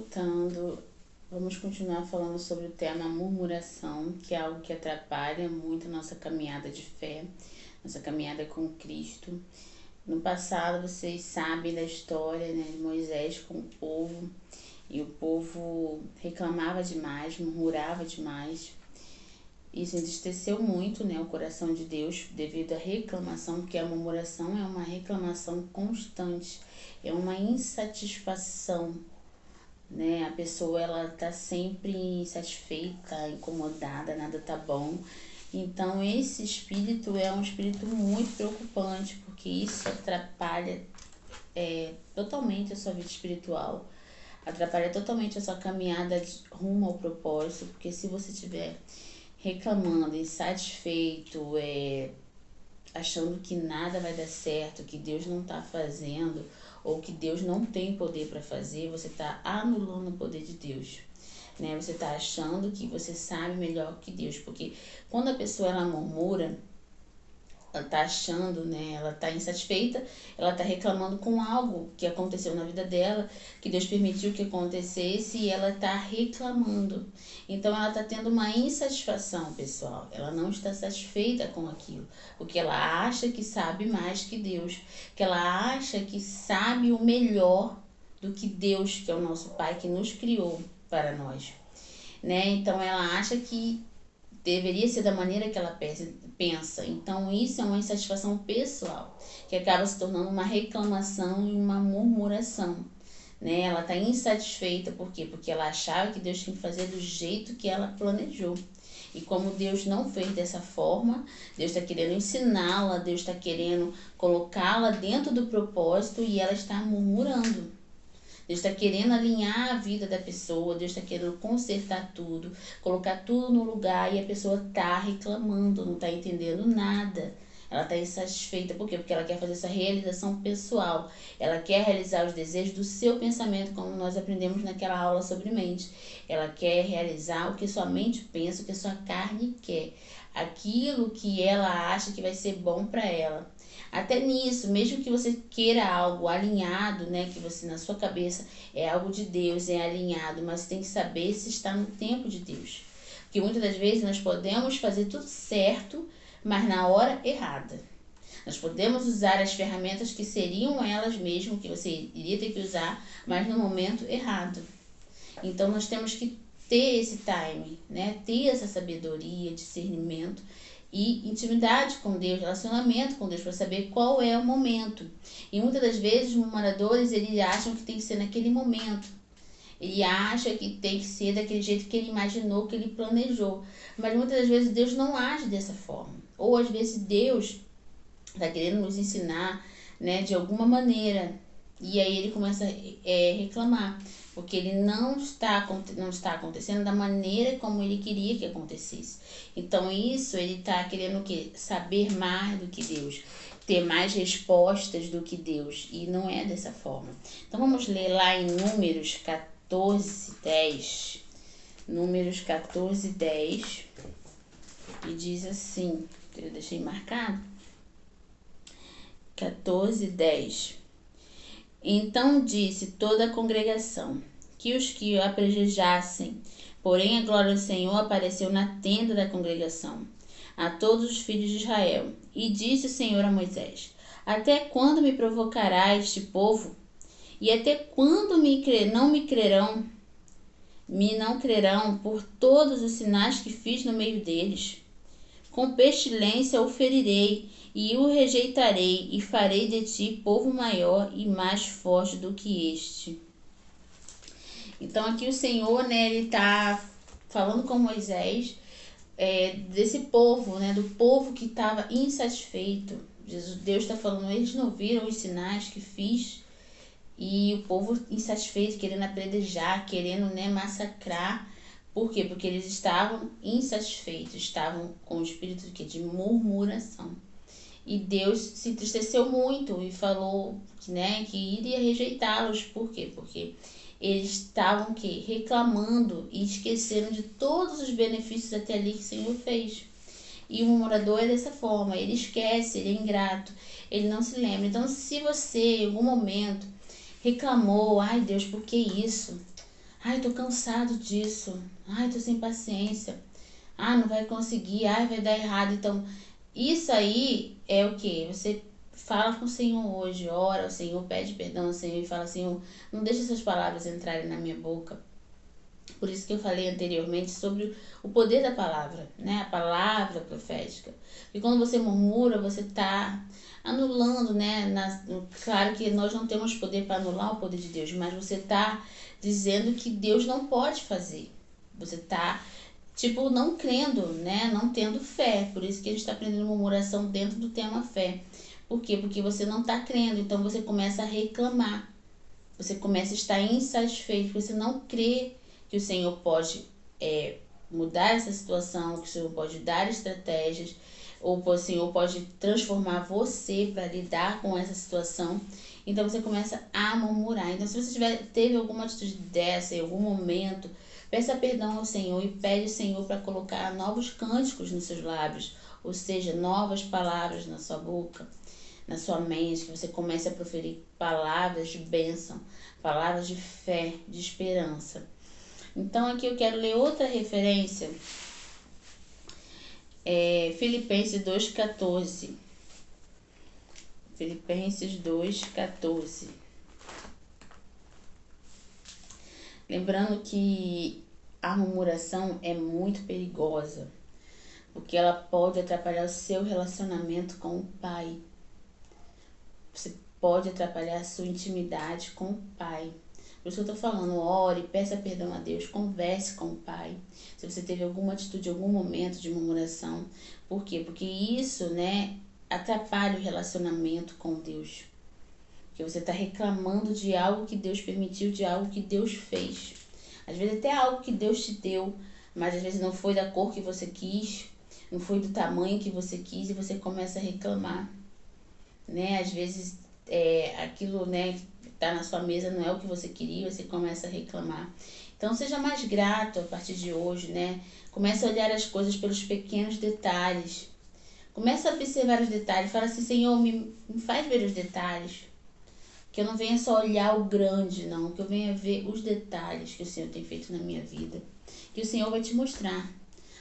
voltando, vamos continuar falando sobre o tema murmuração, que é algo que atrapalha muito a nossa caminhada de fé, nossa caminhada com Cristo. No passado, vocês sabem da história, né, de Moisés com o povo, e o povo reclamava demais, murmurava demais. Isso entristeceu muito, né, o coração de Deus devido à reclamação, porque a murmuração é uma reclamação constante, é uma insatisfação, né? A pessoa ela tá sempre insatisfeita, incomodada, nada tá bom. Então esse espírito é um espírito muito preocupante, porque isso atrapalha totalmente a sua vida espiritual, atrapalha totalmente a sua caminhada rumo ao propósito, porque se você estiver reclamando, insatisfeito, achando que nada vai dar certo, que Deus não está fazendo, ou que Deus não tem poder para fazer, você está anulando o poder de Deus. Né? Você está achando que você sabe melhor que Deus, porque quando a pessoa ela murmura, ela está achando, né? Ela está insatisfeita, ela está reclamando com algo que aconteceu na vida dela, que Deus permitiu que acontecesse e ela está reclamando. Então ela está tendo uma insatisfação, pessoal. Ela não está satisfeita com aquilo, porque ela acha que sabe mais que Deus, que ela acha que sabe o melhor do que Deus, que é o nosso Pai que nos criou para nós, né? Então ela acha que deveria ser da maneira que ela pensa. Então isso é uma insatisfação pessoal, que acaba se tornando uma reclamação e uma murmuração, né? Ela está insatisfeita, por quê? Porque ela achava que Deus tinha que fazer do jeito que ela planejou. E como Deus não fez dessa forma, Deus está querendo ensiná-la, Deus está querendo colocá-la dentro do propósito e ela está murmurando. Deus está querendo alinhar a vida da pessoa, Deus está querendo consertar tudo, colocar tudo no lugar e a pessoa está reclamando, não está entendendo nada. Ela está insatisfeita, por quê? Porque ela quer fazer essa realização pessoal, ela quer realizar os desejos do seu pensamento, como nós aprendemos naquela aula sobre mente. Ela quer realizar o que sua mente pensa, o que sua carne quer, aquilo que ela acha que vai ser bom para ela. Até nisso, mesmo que você queira algo alinhado, né, que você na sua cabeça é algo de Deus, é alinhado, mas tem que saber se está no tempo de Deus. Porque muitas das vezes nós podemos fazer tudo certo, mas na hora errada. Nós podemos usar as ferramentas que seriam elas mesmo, que você iria ter que usar, mas no momento errado. Então nós temos que ter esse time, né, ter essa sabedoria, discernimento e intimidade com Deus, relacionamento com Deus, para saber qual é o momento. E muitas das vezes os murmuradores, eles acham que tem que ser naquele momento. Ele acha que tem que ser daquele jeito que ele imaginou, que ele planejou. Mas muitas das vezes Deus não age dessa forma. Ou às vezes Deus está querendo nos ensinar, né, de alguma maneira. E aí ele começa a reclamar, porque ele não está acontecendo da maneira como ele queria que acontecesse. Então isso ele está querendo o quê? Saber mais do que Deus, ter mais respostas do que Deus, e não é dessa forma. Então vamos ler lá em Números 14:10. Números 14:10, e diz assim, eu deixei marcado, 14:10. Então disse toda a congregação que os que o aprejejassem, porém a glória do Senhor apareceu na tenda da congregação, a todos os filhos de Israel. E disse o Senhor a Moisés: até quando me provocará este povo? E até quando não crerão por todos os sinais que fiz no meio deles? Com pestilência o ferirei e o rejeitarei, e farei de ti povo maior e mais forte do que este. Então aqui o Senhor, né, ele está falando com Moisés desse povo, né, do povo que estava insatisfeito. Deus está falando, eles não viram os sinais que fiz, e o povo insatisfeito, querendo apedrejar, querendo, né, massacrar. Por quê? Porque eles estavam insatisfeitos, estavam com o espírito de murmuração. E Deus se entristeceu muito e falou, né, que iria rejeitá-los. Por quê? Porque eles estavam reclamando e esqueceram de todos os benefícios até ali que o Senhor fez. E o murmurador é dessa forma, ele esquece, ele é ingrato, ele não se lembra. Então se você em algum momento reclamou, ai Deus, por que isso? Ai, tô cansado disso. Ai, tô sem paciência. Ah, não vai conseguir. Ai, vai dar errado. Então, isso aí é o que? Você fala com o Senhor hoje, ora ao Senhor, pede perdão ao Senhor e fala, Senhor, não deixe essas palavras entrarem na minha boca. Por isso que eu falei anteriormente sobre o poder da palavra, né? A palavra profética. E quando você murmura, você está anulando, né? Claro que nós não temos poder para anular o poder de Deus, mas você está dizendo que Deus não pode fazer. Você está, tipo, não crendo, né? Não tendo fé. Por isso que a gente está aprendendo murmuração dentro do tema fé. Por quê? Porque você não está crendo, então você começa a reclamar. Você começa a estar insatisfeito, porque você não crê que o Senhor pode mudar essa situação, que o Senhor pode dar estratégias, ou o Senhor pode transformar você para lidar com essa situação. Então você começa a murmurar. Então, se você teve alguma atitude dessa em algum momento, peça perdão ao Senhor e pede ao Senhor para colocar novos cânticos nos seus lábios, ou seja, novas palavras na sua boca, na sua mente, que você comece a proferir palavras de bênção, palavras de fé, de esperança. Então aqui eu quero ler outra referência, Filipenses 2,14. Filipenses 2,14. Lembrando que a murmuração é muito perigosa, porque ela pode atrapalhar o seu relacionamento com o Pai. Você pode atrapalhar a sua intimidade com o Pai. Por isso que eu tô falando, ore, peça perdão a Deus, converse com o Pai. Se você teve alguma atitude, algum momento de murmuração. Por quê? Porque isso, né, atrapalha o relacionamento com Deus. Porque você está reclamando de algo que Deus permitiu, de algo que Deus fez. Às vezes até algo que Deus te deu, mas às vezes não foi da cor que você quis, não foi do tamanho que você quis e você começa a reclamar. Né? Às vezes aquilo, né, que tá na sua mesa não é o que você queria, você começa a reclamar. Então seja mais grato a partir de hoje, né? Comece a olhar as coisas pelos pequenos detalhes. Começa a observar os detalhes. Fala assim, Senhor, me faz ver os detalhes. Que eu não venha só olhar o grande, não. Que eu venha ver os detalhes que o Senhor tem feito na minha vida. Que o Senhor vai te mostrar.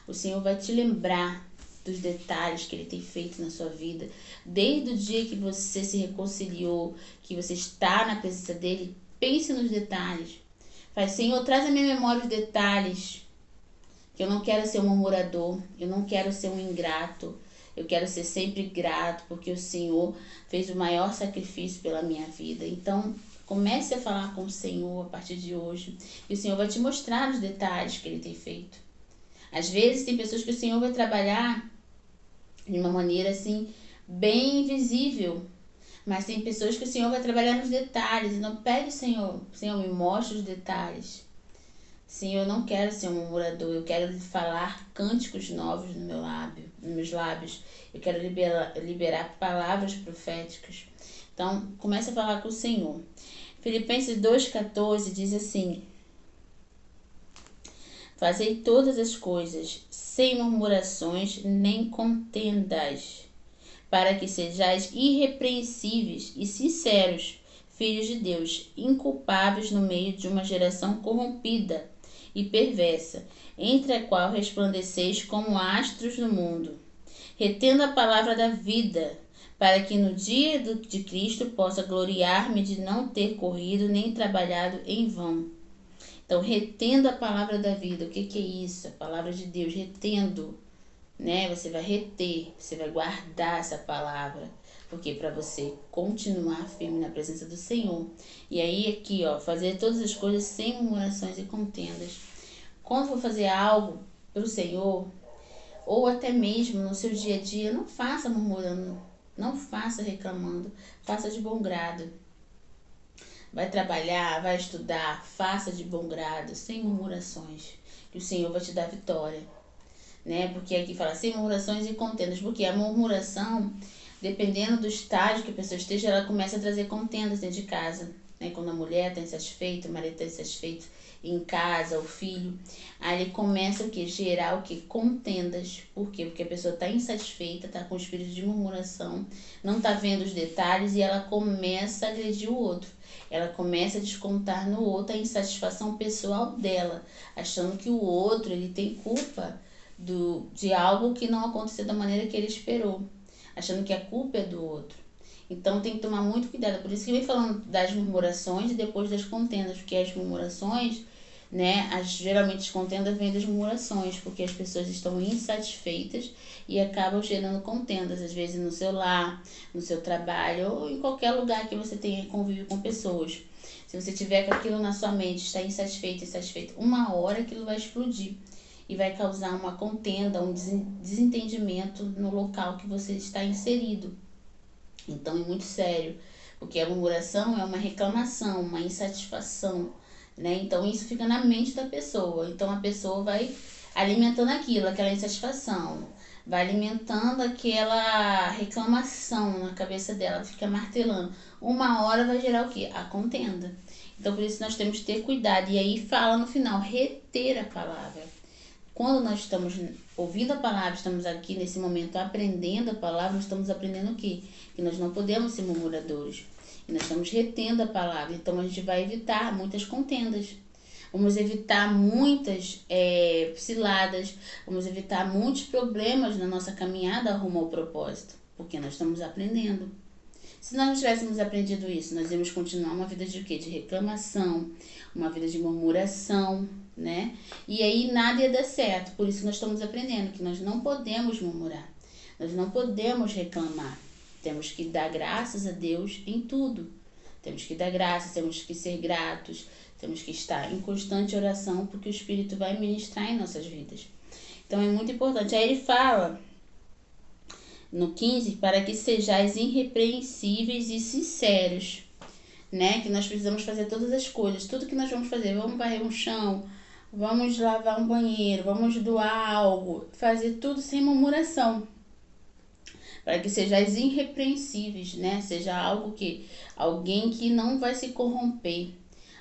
O Senhor vai te lembrar dos detalhes que Ele tem feito na sua vida. Desde o dia que você se reconciliou, que você está na presença dEle, pense nos detalhes. Faz, Senhor, traz à minha memória os detalhes. Que eu não quero ser um murmurador, eu não quero ser um ingrato. Eu quero ser sempre grato, porque o Senhor fez o maior sacrifício pela minha vida. Então, comece a falar com o Senhor a partir de hoje. E o Senhor vai te mostrar os detalhes que Ele tem feito. Às vezes, tem pessoas que o Senhor vai trabalhar de uma maneira assim, bem visível. Mas tem pessoas que o Senhor vai trabalhar nos detalhes. Então, pede, Senhor, me mostre os detalhes. Senhor, eu não quero ser um murmurador, eu quero falar cânticos novos no meu lábio, nos meus lábios. Eu quero liberar palavras proféticas. Então, comece a falar com o Senhor. Filipenses 2,14 diz assim: fazei todas as coisas sem murmurações nem contendas, para que sejais irrepreensíveis e sinceros, filhos de Deus, inculpáveis no meio de uma geração corrompida e perversa, entre a qual resplandeceis como astros no mundo, retendo a palavra da vida, para que no dia de Cristo possa gloriar-me de não ter corrido nem trabalhado em vão. Então, retendo a palavra da vida, o que é isso? A palavra de Deus, retendo, né? Você vai reter, você vai guardar essa palavra, porque para você continuar firme na presença do Senhor. E aí aqui, ó, fazer todas as coisas sem murmurações e contendas. Quando for fazer algo para o Senhor, ou até mesmo no seu dia a dia, não faça murmurando, não faça reclamando, faça de bom grado. Vai trabalhar, vai estudar, faça de bom grado, sem murmurações, que o Senhor vai te dar vitória. Né? Porque aqui fala sem murmurações e contendas, porque a murmuração, dependendo do estágio que a pessoa esteja, ela começa a trazer contendas dentro de casa. né? Quando a mulher está insatisfeita, o marido está insatisfeito em casa, o filho, aí ele começa o que? Gerar o que? Contendas. Por quê? Porque a pessoa está insatisfeita, está com espírito de murmuração, não está vendo os detalhes e ela começa a agredir o outro. Ela começa a descontar no outro a insatisfação pessoal dela, achando que o outro ele tem culpa de algo que não aconteceu da maneira que ele esperou, achando que a culpa é do outro. Então tem que tomar muito cuidado. Por isso que vem falando das murmurações e depois das contendas, porque as murmurações, né, geralmente as contendas vêm das murmurações, porque as pessoas estão insatisfeitas e acabam gerando contendas, às vezes no seu lar, no seu trabalho ou em qualquer lugar que você tenha convívio com pessoas. Se você tiver com aquilo na sua mente, está insatisfeito, uma hora aquilo vai explodir e vai causar uma contenda, um desentendimento no local que você está inserido. Então é muito sério, porque a murmuração é uma reclamação, uma insatisfação, né? Então isso fica na mente da pessoa. Então a pessoa vai alimentando aquilo, aquela insatisfação, vai alimentando aquela reclamação na cabeça dela, fica martelando. Uma hora vai gerar o quê? A contenda. Então por isso nós temos que ter cuidado. E aí fala no final, reter a palavra. Quando nós estamos ouvindo a palavra, estamos aqui nesse momento aprendendo a palavra, nós estamos aprendendo o quê? Que nós não podemos ser murmuradores. E nós estamos retendo a palavra. Então a gente vai evitar muitas contendas. Vamos evitar muitas ciladas. Vamos evitar muitos problemas na nossa caminhada rumo ao propósito. Porque nós estamos aprendendo. Se nós não tivéssemos aprendido isso, nós íamos continuar uma vida de quê? De reclamação, uma vida de murmuração, né? E aí nada ia dar certo. Por isso nós estamos aprendendo que nós não podemos murmurar. Nós não podemos reclamar. Temos que dar graças a Deus em tudo. Temos que dar graças, temos que ser gratos, temos que estar em constante oração, porque o Espírito vai ministrar em nossas vidas. Então é muito importante. Aí ele fala no 15, para que sejais irrepreensíveis e sinceros, né? Que nós precisamos fazer todas as coisas, tudo que nós vamos fazer, vamos varrer um chão, vamos lavar um banheiro, vamos doar algo, fazer tudo sem murmuração, para que sejais irrepreensíveis, né? Seja alguém que não vai se corromper,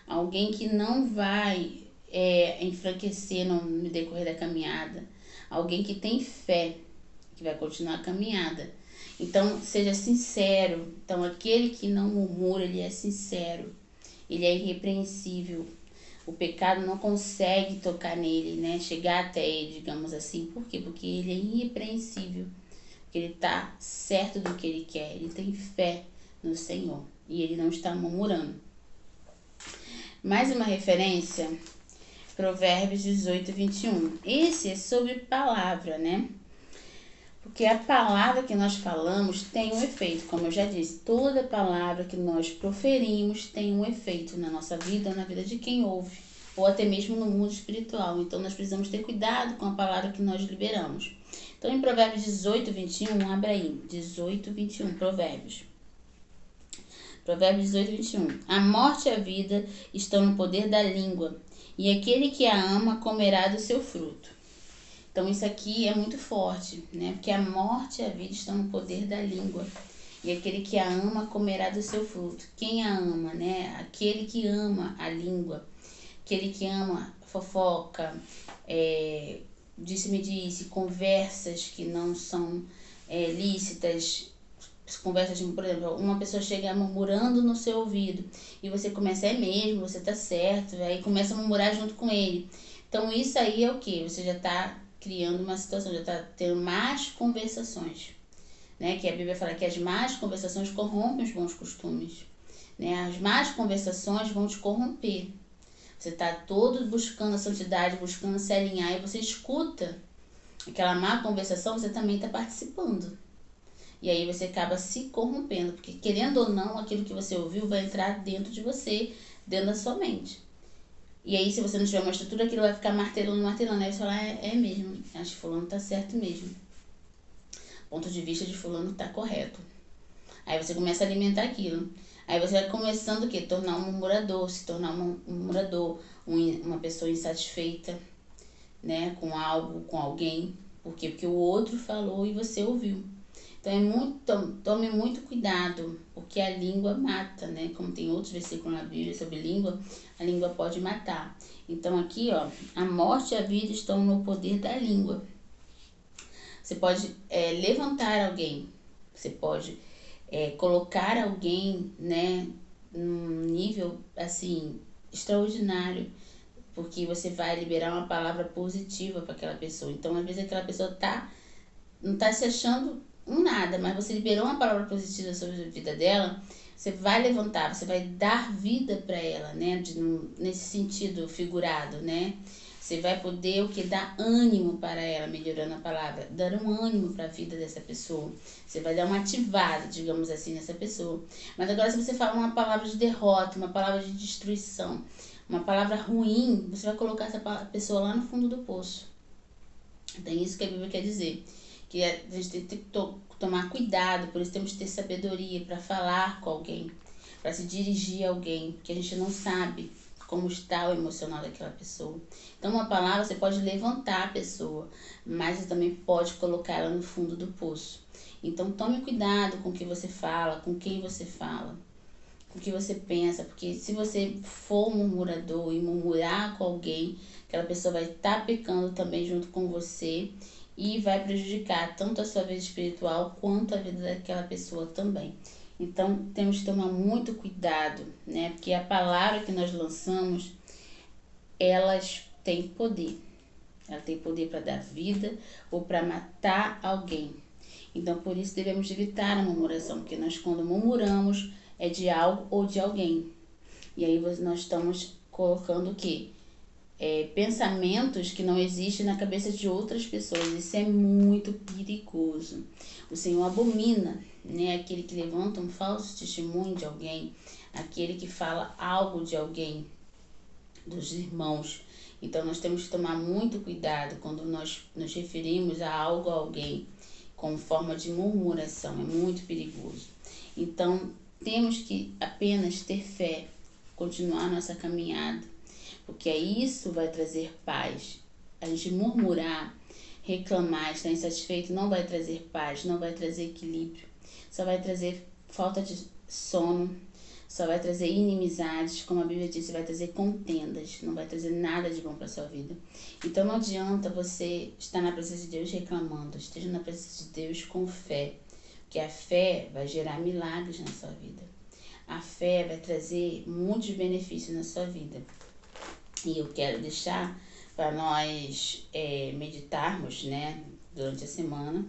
alguém que não vai enfraquecer no decorrer da caminhada, alguém que tem fé, que vai continuar a caminhada. Então, seja sincero. Então, aquele que não murmura, ele é sincero. Ele é irrepreensível. O pecado não consegue tocar nele, né? Chegar até ele, digamos assim. Por quê? Porque ele é irrepreensível. Porque ele está certo do que ele quer. Ele tem fé no Senhor. E ele não está murmurando. Mais uma referência. Provérbios 18, 21. Esse é sobre palavra, né? Porque a palavra que nós falamos tem um efeito, como eu já disse, toda palavra que nós proferimos tem um efeito na nossa vida ou na vida de quem ouve, ou até mesmo no mundo espiritual. Então nós precisamos ter cuidado com a palavra que nós liberamos. Então em Provérbios 18, 21, abra aí, 18, 21, Provérbios. Provérbios 18, 21. A morte e a vida estão no poder da língua, e aquele que a ama comerá do seu fruto. Então isso aqui é muito forte, né? Porque a morte e a vida estão no poder da língua. E aquele que a ama comerá do seu fruto. Quem a ama, né? Aquele que ama a língua. Aquele que ama fofoca, disse-me-disse, conversas que não são lícitas. Conversas, por exemplo, uma pessoa chega murmurando no seu ouvido. E você começa, é mesmo, você tá certo. Aí começa a murmurar junto com ele. Então isso aí é o quê? Você já tá criando uma situação, já está tendo más conversações, né? Que a Bíblia fala que as más conversações corrompem os bons costumes, né? As más conversações vão te corromper. Você está todo buscando a santidade, buscando se alinhar, e você escuta aquela má conversação, você também está participando. E aí você acaba se corrompendo, porque querendo ou não, aquilo que você ouviu vai entrar dentro de você, dentro da sua mente. E aí, se você não tiver uma estrutura, aquilo vai ficar martelando. Aí você fala, é mesmo, acho que fulano tá certo mesmo. O ponto de vista de fulano tá correto. Aí você começa a alimentar aquilo. Aí você vai começando o quê? Tornar um murmurador, se tornar um murmurador, uma pessoa insatisfeita, né? Com algo, com alguém. Por quê? Porque o outro falou e você ouviu. Então tome muito cuidado, porque a língua mata, né? Como tem outros versículos na Bíblia sobre língua, a língua pode matar. Então aqui, ó, a morte e a vida estão no poder da língua. Você pode levantar alguém, você pode colocar alguém, né, num nível assim extraordinário, porque você vai liberar uma palavra positiva para aquela pessoa. Então, às vezes aquela pessoa não tá se achando um nada, mas você liberou uma palavra positiva sobre a vida dela, você vai levantar, você vai dar vida para ela, né? Nesse sentido figurado, né? Você vai poder o que? Dar ânimo para ela, melhorando a palavra, dar um ânimo para a vida dessa pessoa. Você vai dar uma ativada, digamos assim, nessa pessoa. Mas agora, se você fala uma palavra de derrota, uma palavra de destruição, uma palavra ruim, você vai colocar essa pessoa lá no fundo do poço. Então, isso que a Bíblia quer dizer. Que a gente tem que tomar cuidado, por isso temos que ter sabedoria para falar com alguém, para se dirigir a alguém, porque a gente não sabe como está o emocional daquela pessoa. Então, uma palavra você pode levantar a pessoa, mas você também pode colocar ela no fundo do poço. Então, tome cuidado com o que você fala, com quem você fala, com o que você pensa, porque se você for murmurador e murmurar com alguém, aquela pessoa vai estar pecando também junto com você e vai prejudicar tanto a sua vida espiritual quanto a vida daquela pessoa também. Então, temos que tomar muito cuidado, né? Porque a palavra que nós lançamos, elas têm poder. Ela tem poder para dar vida ou para matar alguém. Então, por isso devemos evitar a murmuração, porque nós, quando murmuramos, é de algo ou de alguém. E aí nós estamos colocando o quê? Pensamentos que não existem na cabeça de outras pessoas. Isso é muito perigoso. O Senhor abomina, né, aquele que levanta um falso testemunho de alguém, aquele que fala algo de alguém, dos irmãos. Então nós temos que tomar muito cuidado quando nós nos referimos a algo, a alguém, como forma de murmuração. É muito perigoso. Então temos que apenas ter fé, continuar nossa caminhada, porque isso vai trazer paz. A gente murmurar, reclamar, estar insatisfeito não vai trazer paz, não vai trazer equilíbrio, só vai trazer falta de sono, só vai trazer inimizades, como a Bíblia diz, vai trazer contendas, não vai trazer nada de bom para sua vida. Então não adianta você estar na presença de Deus reclamando, esteja na presença de Deus com fé, porque a fé vai gerar milagres na sua vida. A fé vai trazer muitos benefícios na sua vida. E eu quero deixar para nós meditarmos, né, durante a semana,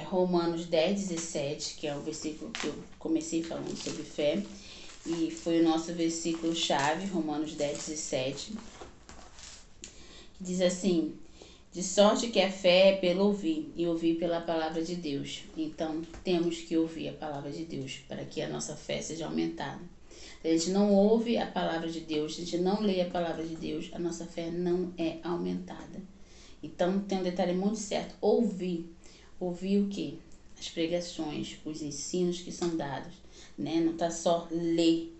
Romanos 10:17, que é o versículo que eu comecei falando sobre fé, e foi o nosso versículo-chave, Romanos 10:17, que diz assim: de sorte que a fé é pelo ouvir, e ouvir pela palavra de Deus. Então, temos que ouvir a palavra de Deus, para que a nossa fé seja aumentada. Se a gente não ouve a palavra de Deus, se a gente não lê a palavra de Deus, a nossa fé não é aumentada. Então, tem um detalhe muito certo: ouvir. Ouvir o quê? As pregações, os ensinos que são dados, né? Não tá só ler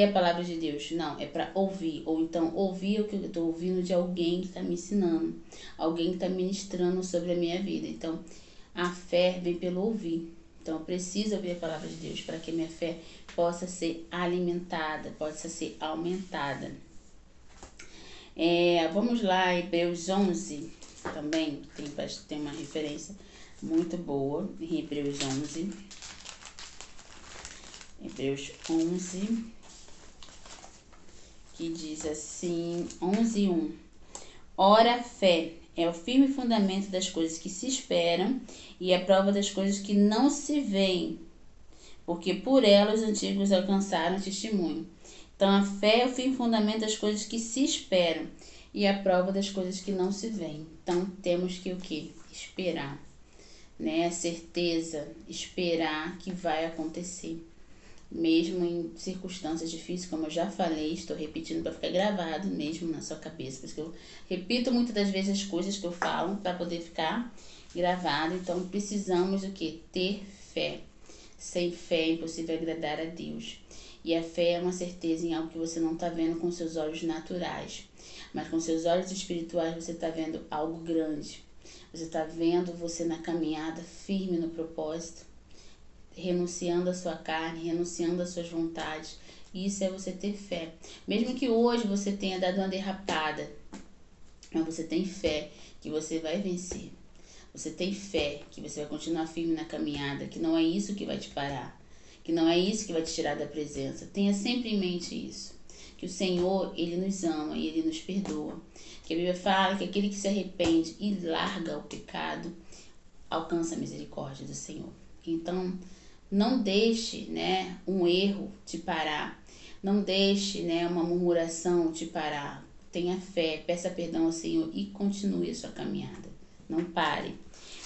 a palavra de Deus, não, é para ouvir. Ou então ouvir o que eu estou ouvindo de alguém que está me ensinando, alguém que está ministrando sobre a minha vida. Então, a fé vem pelo ouvir. Então, eu preciso ouvir a palavra de Deus para que a minha fé possa ser alimentada, possa ser aumentada. Vamos lá, Hebreus 11, também tem uma referência muito boa em Hebreus 11. Hebreus 11, que diz assim, 11:1. Ora, a fé é o firme fundamento das coisas que se esperam e a prova das coisas que não se veem, porque por ela os antigos alcançaram testemunho. Então, a fé é o firme fundamento das coisas que se esperam e a prova das coisas que não se veem. Então, temos que o quê? Esperar, né? A certeza, esperar que vai acontecer. Mesmo em circunstâncias difíceis, como eu já falei, estou repetindo para ficar gravado mesmo na sua cabeça, porque eu repito muitas das vezes as coisas que eu falo para poder ficar gravado. Então, precisamos o quê? Ter fé. Sem fé é impossível agradar a Deus. E a fé é uma certeza em algo que você não está vendo com seus olhos naturais, mas com seus olhos espirituais você está vendo algo grande. Você está vendo você na caminhada firme no propósito, renunciando à sua carne, renunciando às suas vontades. Isso é você ter fé. Mesmo que hoje você tenha dado uma derrapada, mas você tem fé que você vai vencer. Você tem fé que você vai continuar firme na caminhada, que não é isso que vai te parar, que não é isso que vai te tirar da presença. Tenha sempre em mente isso, que o Senhor, Ele nos ama e Ele nos perdoa. Que a Bíblia fala que aquele que se arrepende e larga o pecado, alcança a misericórdia do Senhor. Então, não deixe, né, um erro te parar. Não deixe, né, uma murmuração te parar. Tenha fé, peça perdão ao Senhor e continue a sua caminhada. Não pare.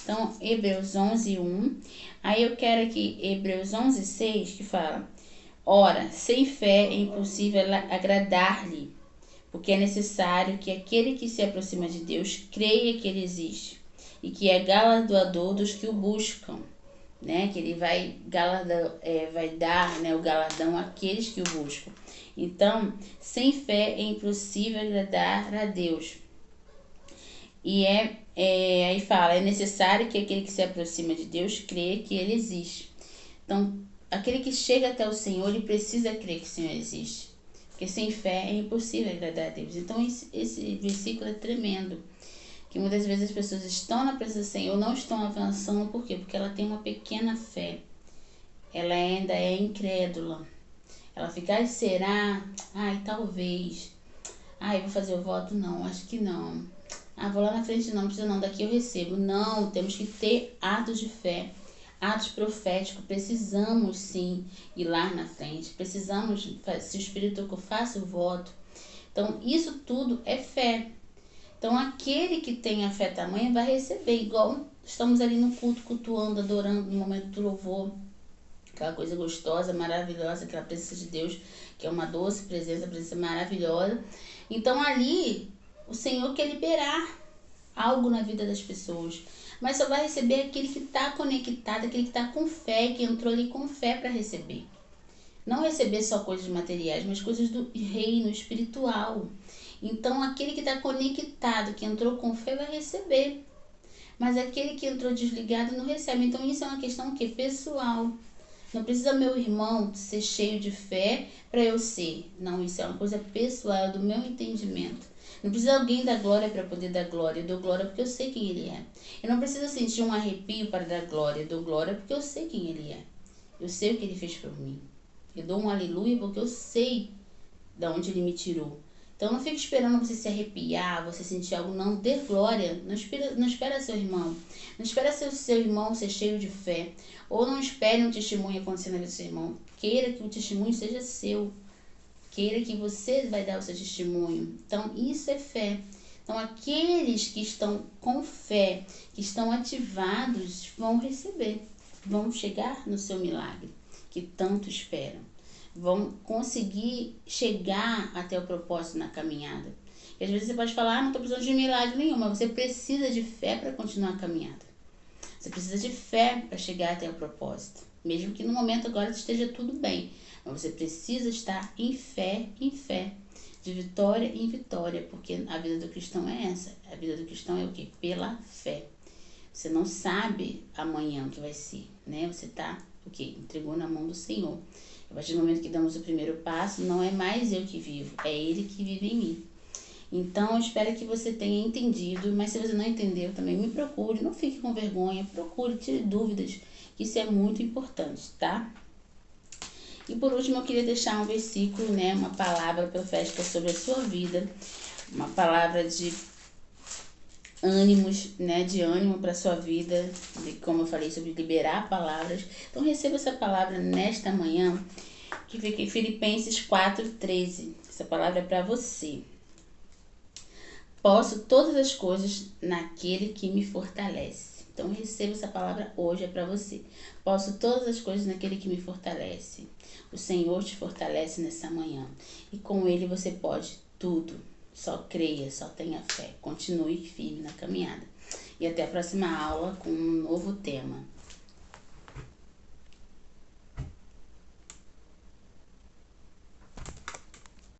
Então, Hebreus 11:1. Aí eu quero aqui Hebreus 11:6, que fala: ora, sem fé é impossível agradar-lhe, porque é necessário que aquele que se aproxima de Deus creia que Ele existe e que é galardoador dos que o buscam, né? Que Ele vai dar, né, o galardão àqueles que o buscam. Então, sem fé é impossível agradar a Deus. E aí fala, é necessário que aquele que se aproxima de Deus creia que Ele existe. Então, aquele que chega até o Senhor, ele precisa crer que o Senhor existe. Porque sem fé é impossível agradar a Deus. Então, esse versículo é tremendo. Que muitas vezes as pessoas estão na presença do Senhor, não estão avançando. Por quê? Porque ela tem uma pequena fé. Ela ainda é incrédula. Ela fica, ai, será? Ai, talvez. Ai, vou fazer o voto? Não, acho que não. Ah, vou lá na frente, não precisa não, daqui eu recebo. Não, temos que ter atos de fé, atos proféticos. Precisamos sim ir lá na frente, precisamos, se o Espírito tocou, faça o voto. Então, isso tudo é fé. Então, aquele que tem a fé tamanha vai receber, igual estamos ali no culto, cultuando, adorando, no momento do louvor. Aquela coisa gostosa, maravilhosa, aquela presença de Deus, que é uma doce presença, presença maravilhosa. Então, ali, o Senhor quer liberar algo na vida das pessoas. Mas só vai receber aquele que está conectado, aquele que está com fé, que entrou ali com fé para receber. Não receber só coisas materiais, mas coisas do reino espiritual. Então, aquele que está conectado, que entrou com fé, vai receber. Mas aquele que entrou desligado não recebe. Então, isso é uma questão que pessoal. Não precisa meu irmão ser cheio de fé para eu ser. Não, isso é uma coisa pessoal, do meu entendimento. Não precisa alguém dar glória para poder dar glória. Eu dou glória porque eu sei quem Ele é. Eu não preciso sentir um arrepio para dar glória. Eu dou glória porque eu sei quem Ele é. Eu sei o que Ele fez por mim. Eu dou um aleluia porque eu sei de onde Ele me tirou. Então não fique esperando você se arrepiar, você sentir algo. Não, dê glória. Não espera seu irmão. Não espera seu irmão ser cheio de fé. Ou não espere um testemunho acontecer na vida do seu irmão. Queira que o testemunho seja seu. Queira que você vai dar o seu testemunho. Então isso é fé. Então aqueles que estão com fé, que estão ativados, vão receber. Vão chegar no seu milagre, que tanto esperam. Vão conseguir chegar até o propósito na caminhada. E às vezes você pode falar, não estou precisando de milagre nenhum, mas você precisa de fé para continuar a caminhada. Você precisa de fé para chegar até o propósito. Mesmo que no momento agora esteja tudo bem, mas você precisa estar em fé, de vitória em vitória, porque a vida do cristão é essa. A vida do cristão é o quê? Pela fé. Você não sabe amanhã o que vai ser, né? Você está, o quê? Entregou na mão do Senhor. A partir do momento que damos o primeiro passo, não é mais eu que vivo, é Ele que vive em mim. Então, eu espero que você tenha entendido, mas se você não entendeu, também me procure, não fique com vergonha, procure, tire dúvidas, que isso é muito importante, tá? E por último, eu queria deixar um versículo, né, uma palavra profética sobre a sua vida, uma palavra de ânimos, né, de ânimo para sua vida, de, como eu falei, sobre liberar palavras. Então receba essa palavra nesta manhã, que fica em Filipenses 4:13. Essa palavra é para você. Posso todas as coisas naquele que me fortalece. Então receba essa palavra hoje, é para você. Posso todas as coisas naquele que me fortalece. O Senhor te fortalece nessa manhã. E com Ele você pode tudo. Só creia, só tenha fé. Continue firme na caminhada. E até a próxima aula com um novo tema.